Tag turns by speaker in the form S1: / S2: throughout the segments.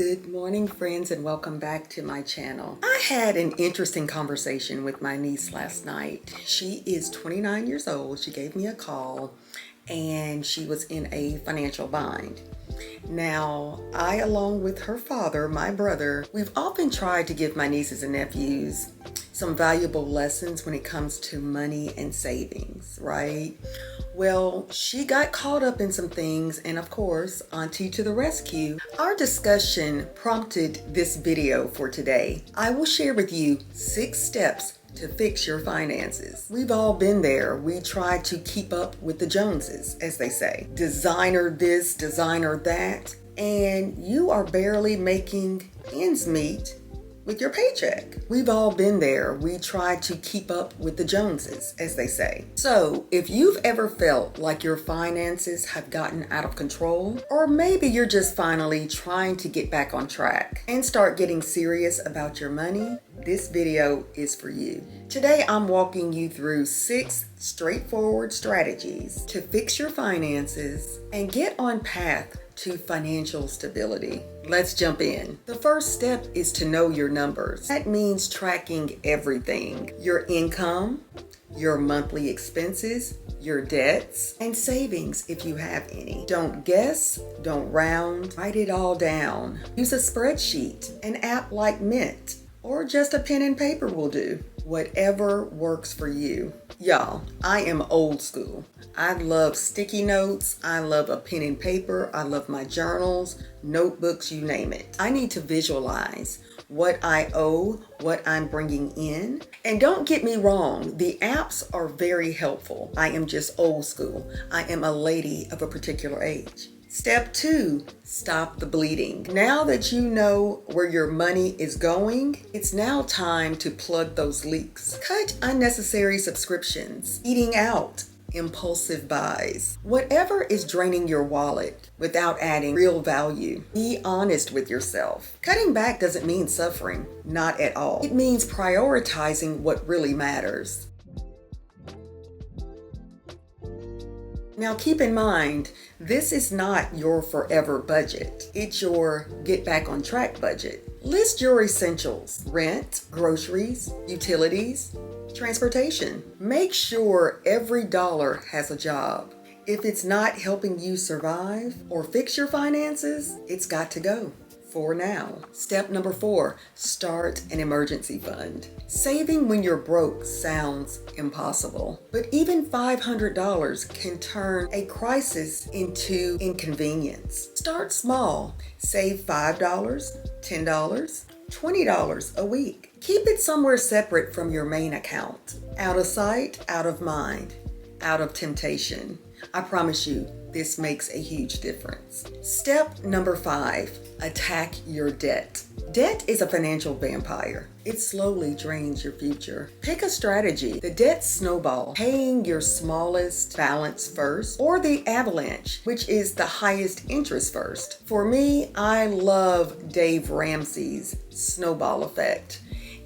S1: Good morning, friends, and welcome back to my channel. I had an interesting conversation with my niece last night. She is 29 years old. She gave me a call and she was in a financial bind. Now, I, along with her father, my brother, we've often tried to give my nieces and nephews some valuable lessons when it comes to money and savings, right? Well, she got caught up in some things, and of course, Auntie to the rescue. Our discussion prompted this video for today. I will share with you 6 steps to fix your finances. We've all been there. We try to keep up with the Joneses, as they say. Designer this, designer that, and you are barely making ends meet with your paycheck. We've all been there. We try to keep up with the Joneses, as they say. So if you've ever felt like your finances have gotten out of control, or maybe you're just finally trying to get back on track and start getting serious about your money, this video is for you. Today, I'm walking you through 6 straightforward strategies to fix your finances and get on path to financial stability. Let's jump in. The first step is to know your numbers. That means tracking everything: your income, your monthly expenses, your debts, and savings if you have any. Don't guess, don't round, write it all down. Use a spreadsheet, an app like Mint, or just a pen and paper will do. Whatever works for you. Y'all, I am old school. I love sticky notes. I love a pen and paper. I love my journals, notebooks, you name it. I need to visualize what I owe, what I'm bringing in. And don't get me wrong, the apps are very helpful. I am just old school. I am a lady of a particular age. Step 2, stop the bleeding. Now that you know where your money is going, it's now time to plug those leaks. Cut unnecessary subscriptions, eating out, impulsive buys. Whatever is draining your wallet without adding real value. Be honest with yourself. Cutting back doesn't mean suffering, not at all. It means prioritizing what really matters. Now keep in mind, this is not your forever budget. It's your get back on track budget. List your essentials: rent, groceries, utilities, transportation. Make sure every dollar has a job. If it's not helping you survive or fix your finances, it's got to go. For now. Step number 4, start an emergency fund. Saving when you're broke sounds impossible, but even $500 can turn a crisis into inconvenience. Start small. Save $5, $10, $20 a week. Keep it somewhere separate from your main account. Out of sight, out of mind, out of temptation. I promise you, this makes a huge difference. Step number 5, attack your debt. Debt is a financial vampire. It slowly drains your future. Pick a strategy: the debt snowball, paying your smallest balance first, or the avalanche, which is the highest interest first. For me, I love Dave Ramsey's snowball effect.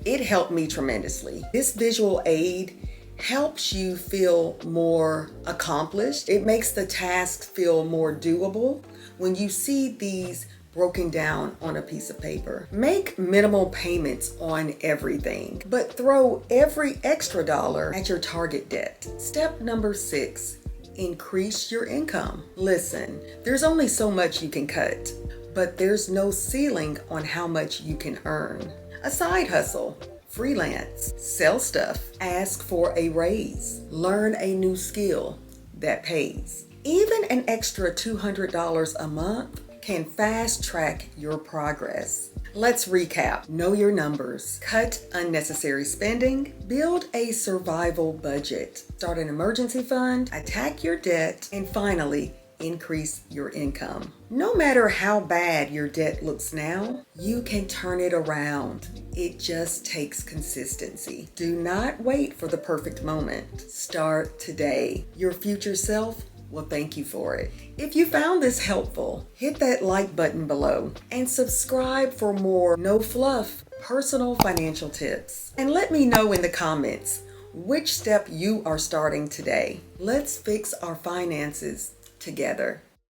S1: It helped me tremendously. This visual aid helps you feel more accomplished. It makes the task feel more doable when you see these broken down on a piece of paper. Make minimal payments on everything, but throw every extra dollar at your target debt. Step number 6, increase your income. Listen, there's only so much you can cut, but there's no ceiling on how much you can earn. A side hustle. Freelance, sell stuff, ask for a raise, learn a new skill that pays. Even an extra $200 a month can fast track your progress. Let's recap. Know your numbers, cut unnecessary spending, build a survival budget, start an emergency fund, attack your debt, and finally, increase your income. No matter how bad your debt looks now, you can turn it around. It just takes consistency. Do not wait for the perfect moment. Start today. Your future self will thank you for it. If you found this helpful, hit that like button below and subscribe for more no fluff personal financial tips. And let me know in the comments which step you are starting today. Let's fix our finances together.